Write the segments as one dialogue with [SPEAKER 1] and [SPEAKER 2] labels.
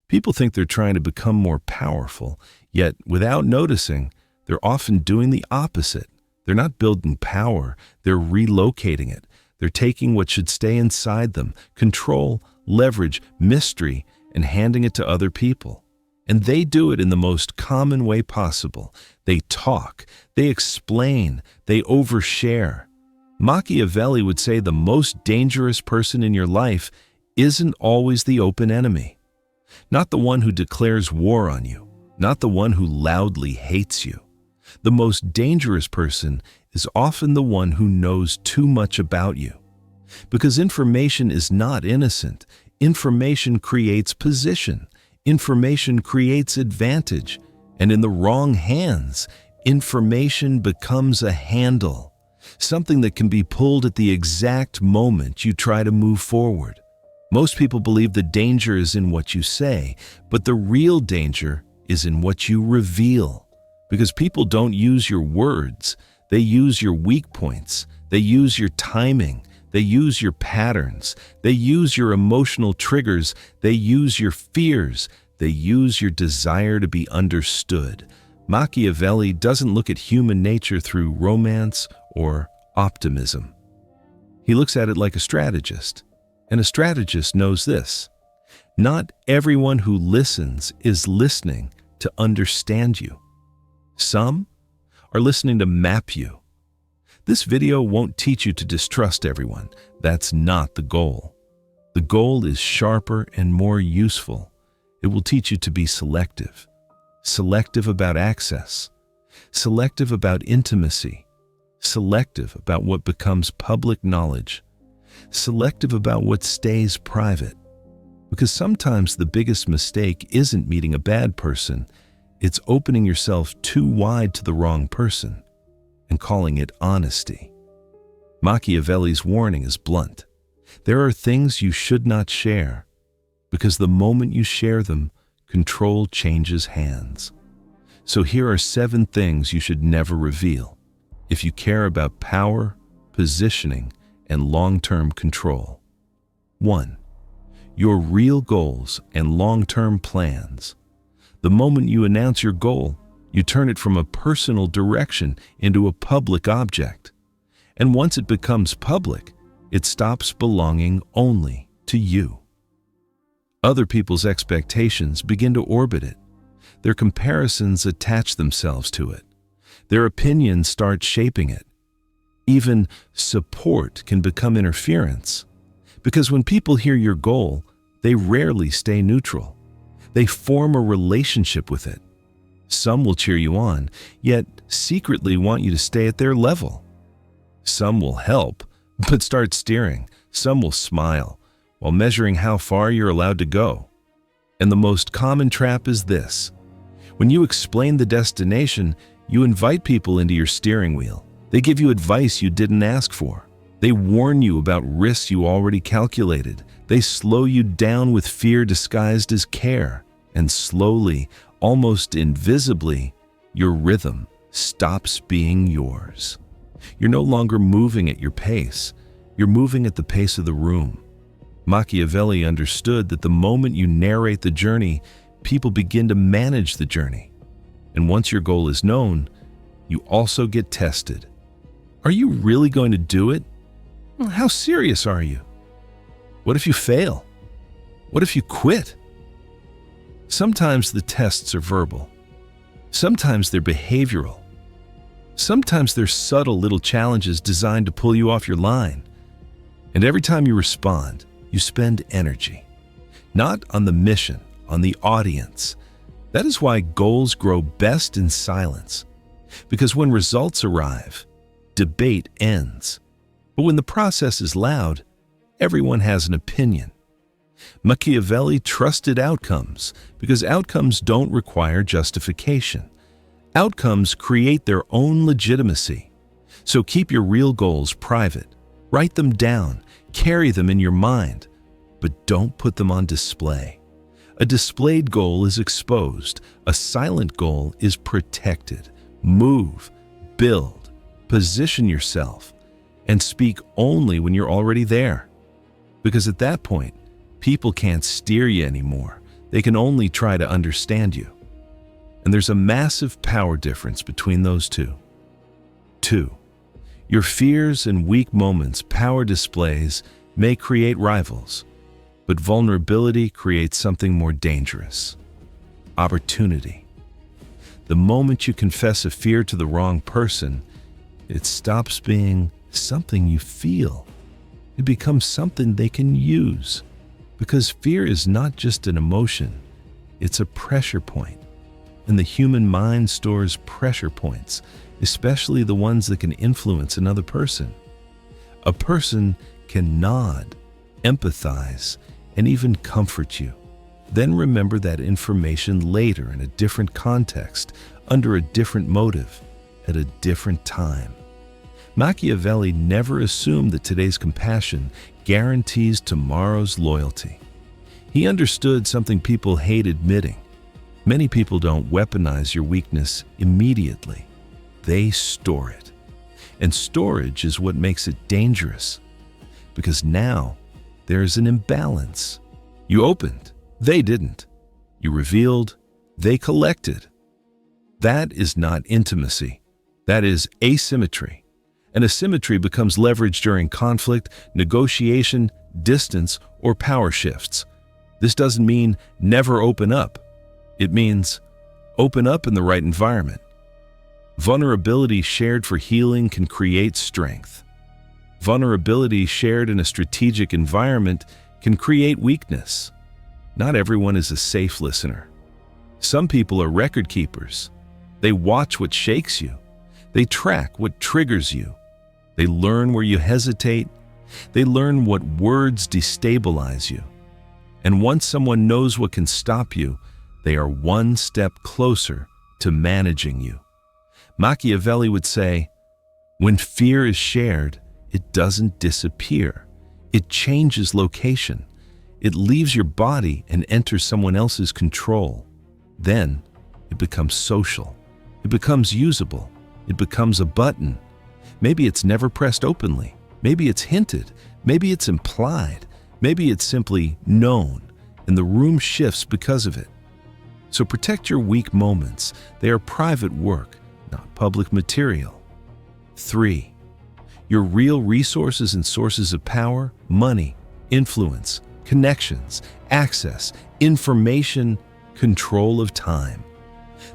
[SPEAKER 1] People think they're trying to become more powerful, yet without noticing, they're often doing the opposite. They're not building power, they're relocating it. They're taking what should stay inside them, control, leverage, mystery, and handing it to other people. And they do it in the most common way possible. They talk, they explain, they overshare. Machiavelli would say the most dangerous person in your life isn't always the open enemy. Not the one who declares war on you, not the one who loudly hates you. The most dangerous person is often the one who knows too much about you. Because information is not innocent. Information creates position. Information creates advantage. And in the wrong hands, information becomes a handle, something that can be pulled at the exact moment you try to move forward. Most people believe the danger is in what you say, but the real danger is in what you reveal. Because people don't use your words, they use your weak points, they use your timing, they use your patterns, they use your emotional triggers, they use your fears, they use your desire to be understood. Machiavelli doesn't look at human nature through romance or optimism. He looks at it like a strategist, and a strategist knows this: not everyone who listens is listening to understand you. Some are listening to map you. This video won't teach you to distrust everyone. That's not the goal. The goal is sharper and more useful. It will teach you to be selective. Selective about access. Selective about intimacy. Selective about what becomes public knowledge. Selective about what stays private. Because sometimes the biggest mistake isn't meeting a bad person, it's opening yourself too wide to the wrong person and calling it honesty. Machiavelli's warning is blunt. There are things you should not share, because the moment you share them, control changes hands. So here are 7 things you should never reveal if you care about power, positioning, and long-term control. 1. Your real goals and long-term plans. The moment you announce your goal, you turn it from a personal direction into a public object. And once it becomes public, it stops belonging only to you. Other people's expectations begin to orbit it. Their comparisons attach themselves to it. Their opinions start shaping it. Even support can become interference. Because when people hear your goal, they rarely stay neutral. They form a relationship with it. Some will cheer you on, yet secretly want you to stay at their level. Some will help, but start steering. Some will smile, while measuring how far you're allowed to go. And the most common trap is this: when you explain the destination, you invite people into your steering wheel. They give you advice you didn't ask for. They warn you about risks you already calculated. They slow you down with fear disguised as care. And slowly, almost invisibly, your rhythm stops being yours. You're no longer moving at your pace. You're moving at the pace of the room. Machiavelli understood that the moment you narrate the journey, people begin to manage the journey. And once your goal is known, you also get tested. Are you really going to do it? Well, how serious are you? What if you fail? What if you quit? Sometimes the tests are verbal. Sometimes they're behavioral. Sometimes they're subtle little challenges designed to pull you off your line. And every time you respond, you spend energy. Not on the mission, on the audience. That is why goals grow best in silence. Because when results arrive, debate ends. But when the process is loud, everyone has an opinion. Machiavelli trusted outcomes because outcomes don't require justification. Outcomes create their own legitimacy. So keep your real goals private. Write them down, carry them in your mind, but don't put them on display. A displayed goal is exposed. A silent goal is protected. Move, build, position yourself, and speak only when you're already there. Because at that point, people can't steer you anymore. They can only try to understand you. And there's a massive power difference between those two. 2. Your fears and weak moments, power displays, may create rivals, but vulnerability creates something more dangerous: opportunity. The moment you confess a fear to the wrong person, it stops being something you feel. It becomes something they can use. Because fear is not just an emotion, it's a pressure point. And the human mind stores pressure points, especially the ones that can influence another person. A person can nod, empathize, and even comfort you. Then remember that information later in a different context, under a different motive, at a different time. Machiavelli never assumed that today's compassion guarantees tomorrow's loyalty. He understood something people hate admitting. Many people don't weaponize your weakness immediately. They store it. And storage is what makes it dangerous. Because now there is an imbalance. You opened, they didn't. You revealed, they collected. That is not intimacy. That is asymmetry. And asymmetry becomes leverage during conflict, negotiation, distance, or power shifts. This doesn't mean never open up. It means open up in the right environment. Vulnerability shared for healing can create strength. Vulnerability shared in a strategic environment can create weakness. Not everyone is a safe listener. Some people are record keepers. They watch what shakes you. They track what triggers you. They learn where you hesitate. They learn what words destabilize you. And once someone knows what can stop you, they are one step closer to managing you. Machiavelli would say, when fear is shared, it doesn't disappear. It changes location. It leaves your body and enters someone else's control. Then it becomes social. It becomes usable. It becomes a button. Maybe it's never pressed openly. Maybe it's hinted. Maybe it's implied. Maybe it's simply known, and the room shifts because of it. So protect your weak moments. They are private work, not public material. 3. Your real resources and sources of power: money, influence, connections, access, information, control of time.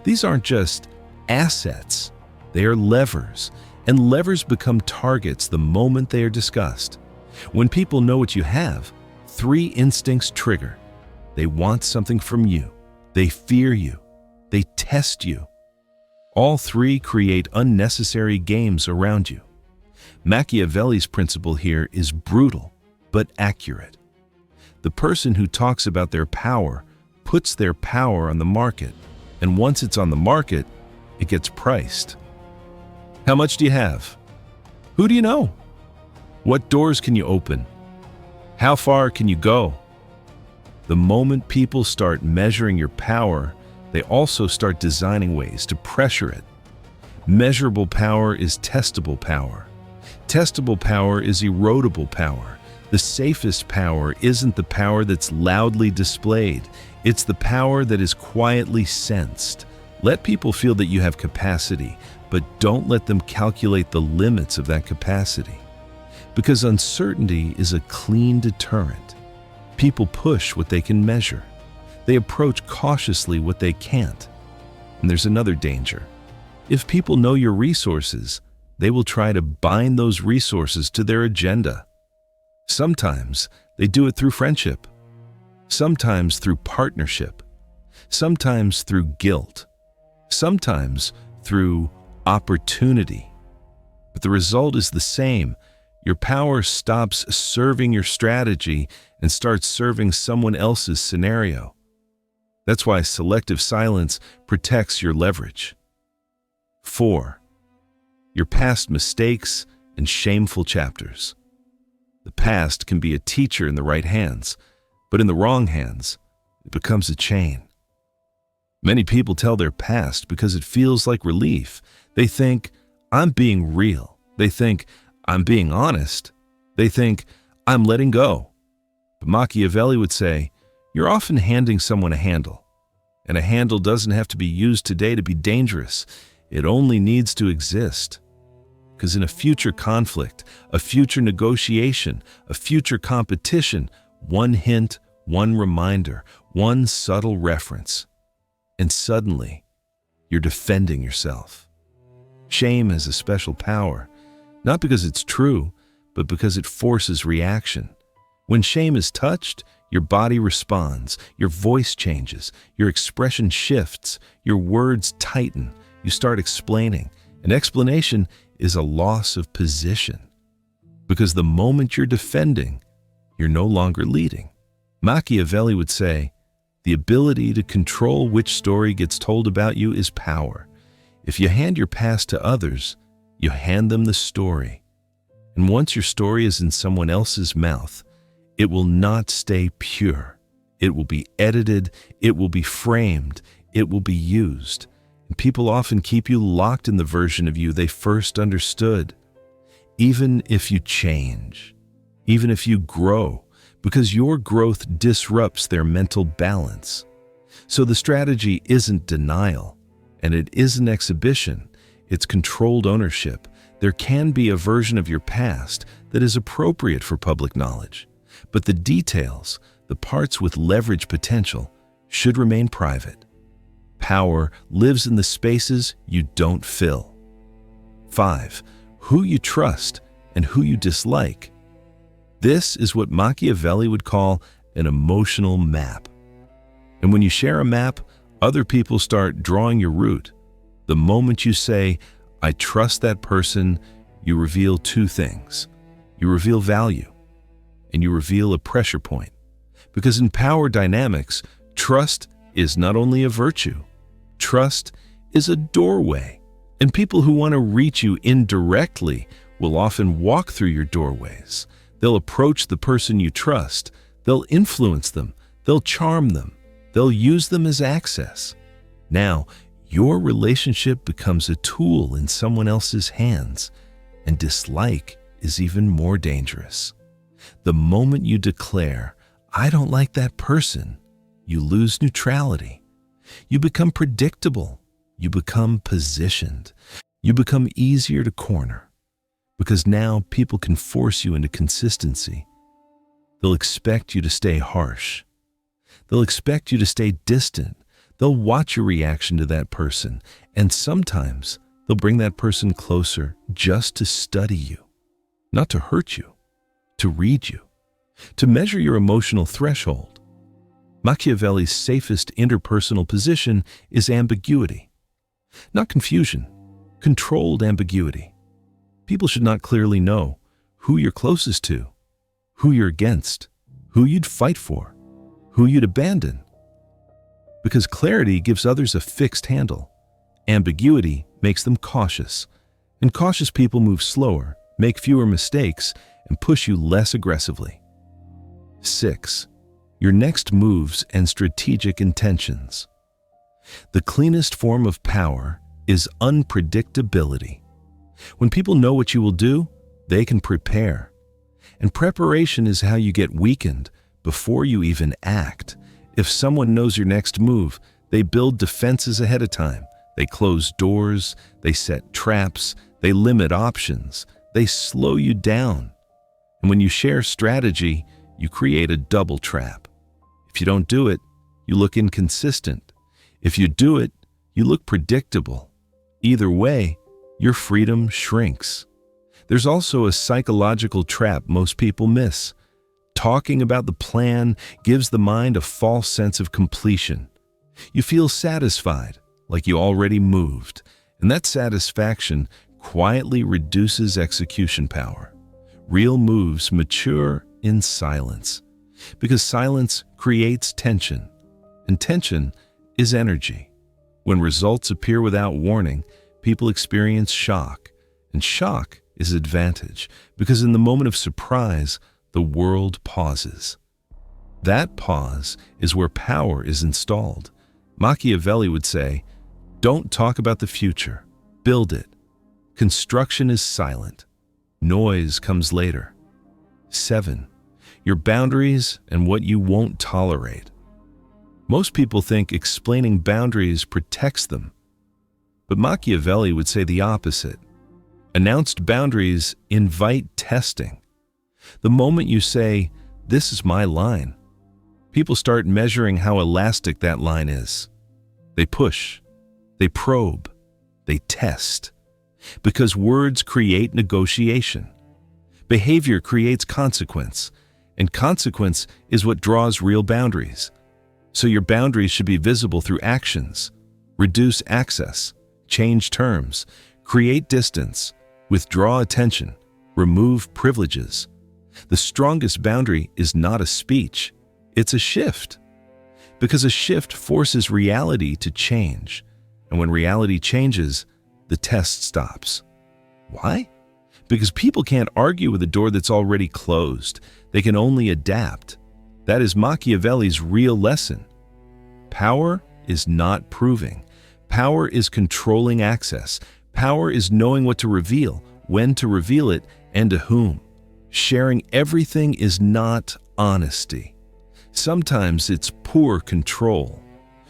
[SPEAKER 1] These aren't just assets. They are levers, and levers become targets the moment they are discussed. When people know what you have, 3 instincts trigger. They want something from you. They fear you. They test you. All 3 create unnecessary games around you. Machiavelli's principle here is brutal, but accurate. The person who talks about their power puts their power on the market, and once it's on the market, it gets priced. How much do you have? Who do you know? What doors can you open? How far can you go? The moment people start measuring your power, they also start designing ways to pressure it. Measurable power is testable power. Testable power is erodible power. The safest power isn't the power that's loudly displayed. It's the power that is quietly sensed. Let people feel that you have capacity, but don't let them calculate the limits of that capacity. Because uncertainty is a clean deterrent. People push what they can measure. They approach cautiously what they can't. And there's another danger. If people know your resources, they will try to bind those resources to their agenda. Sometimes they do it through friendship. Sometimes through partnership. Sometimes through guilt. Sometimes through opportunity. But the result is the same. Your power stops serving your strategy and starts serving someone else's scenario. That's why selective silence protects your leverage. 4. Your past mistakes and shameful chapters. The past can be a teacher in the right hands, but in the wrong hands, it becomes a chain. Many people tell their past because it feels like relief. They think, I'm being real. They think, I'm being honest. They think, I'm letting go. But Machiavelli would say, You're often handing someone a handle, and a handle doesn't have to be used today to be dangerous. It only needs to exist. Because in a future conflict, a future negotiation, a future competition, one hint, one reminder, one subtle reference, and suddenly you're defending yourself. Shame has a special power, not because it's true, but because it forces reaction. When shame is touched, your body responds, your voice changes, your expression shifts, your words tighten, you start explaining. An explanation is a loss of position. Because the moment you're defending, you're no longer leading. Machiavelli would say, the ability to control which story gets told about you is power. If you hand your past to others, you hand them the story. And once your story is in someone else's mouth, it will not stay pure. It will be edited, it will be framed, it will be used. And people often keep you locked in the version of you they first understood. Even if you change, even if you grow, because your growth disrupts their mental balance. So the strategy isn't denial, and it isn't exhibition, it's controlled ownership. There can be a version of your past that is appropriate for public knowledge, but the details, the parts with leverage potential, should remain private. Power lives in the spaces you don't fill. 5. Who you trust and who you dislike. This is what Machiavelli would call an emotional map. And when you share a map, other people start drawing your route. The moment you say, I trust that person, you reveal two things. You reveal value, and you reveal a pressure point. Because in power dynamics, trust is not only a virtue, trust is a doorway. And people who want to reach you indirectly will often walk through your doorways. They'll approach the person you trust. They'll influence them. They'll charm them. They'll use them as access. Now, your relationship becomes a tool in someone else's hands, and dislike is even more dangerous. The moment you declare, I don't like that person, you lose neutrality. You become predictable. You become positioned. You become easier to corner. Because now people can force you into consistency. They'll expect you to stay harsh. They'll expect you to stay distant. They'll watch your reaction to that person, and sometimes they'll bring that person closer just to study you, not to hurt you, to read you, to measure your emotional threshold. Machiavelli's safest interpersonal position is ambiguity. Not confusion, controlled ambiguity. People should not clearly know who you're closest to, who you're against, who you'd fight for, who you'd abandon. Because clarity gives others a fixed handle. Ambiguity makes them cautious, and cautious people move slower, make fewer mistakes, and push you less aggressively. 6. Your next moves and strategic intentions. The cleanest form of power is unpredictability. When people know what you will do, they can prepare. And preparation is how you get weakened before you even act. If someone knows your next move, they build defenses ahead of time. They close doors, they set traps, they limit options, they slow you down. And when you share strategy, you create a double trap. If you don't do it, you look inconsistent. If you do it, you look predictable. Either way, your freedom shrinks. There's also a psychological trap most people miss. Talking about the plan gives the mind a false sense of completion. You feel satisfied, like you already moved, and that satisfaction quietly reduces execution power. Real moves mature in silence, because silence creates tension, and tension is energy. When results appear without warning, people experience shock, and shock is advantage, because in the moment of surprise, the world pauses. That pause is where power is installed. Machiavelli would say, don't talk about the future, build it. Construction is silent. Noise comes later. 7. Your boundaries and what you won't tolerate. Most people think explaining boundaries protects them. But Machiavelli would say the opposite. Announced boundaries invite testing. The moment you say, "This is my line," people start measuring how elastic that line is. They push, they probe, they test. Because words create negotiation. Behavior creates consequence, and consequence is what draws real boundaries. So your boundaries should be visible through actions. Reduce access, change terms, create distance, withdraw attention, remove privileges. The strongest boundary is not a speech, it's a shift. Because a shift forces reality to change, and when reality changes, the test stops. Why? Because people can't argue with a door that's already closed. They can only adapt. That is Machiavelli's real lesson. Power is not proving. Power is controlling access. Power is knowing what to reveal, when to reveal it, and to whom. Sharing everything is not honesty. Sometimes it's poor control.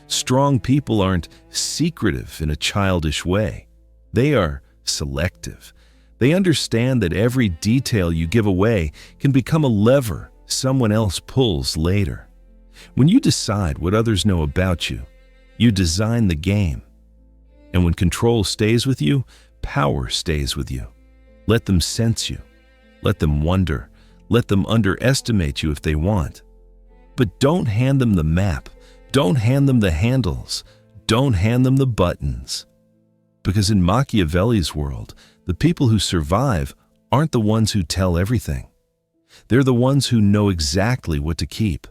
[SPEAKER 1] Strong people aren't secretive in a childish way. They are selective. They understand that every detail you give away can become a lever someone else pulls later. When you decide what others know about you, you design the game. And when control stays with you, power stays with you. Let them sense you. Let them wonder. Let them underestimate you if they want. But don't hand them the map. Don't hand them the handles. Don't hand them the buttons. Because in Machiavelli's world, the people who survive aren't the ones who tell everything. They're the ones who know exactly what to keep.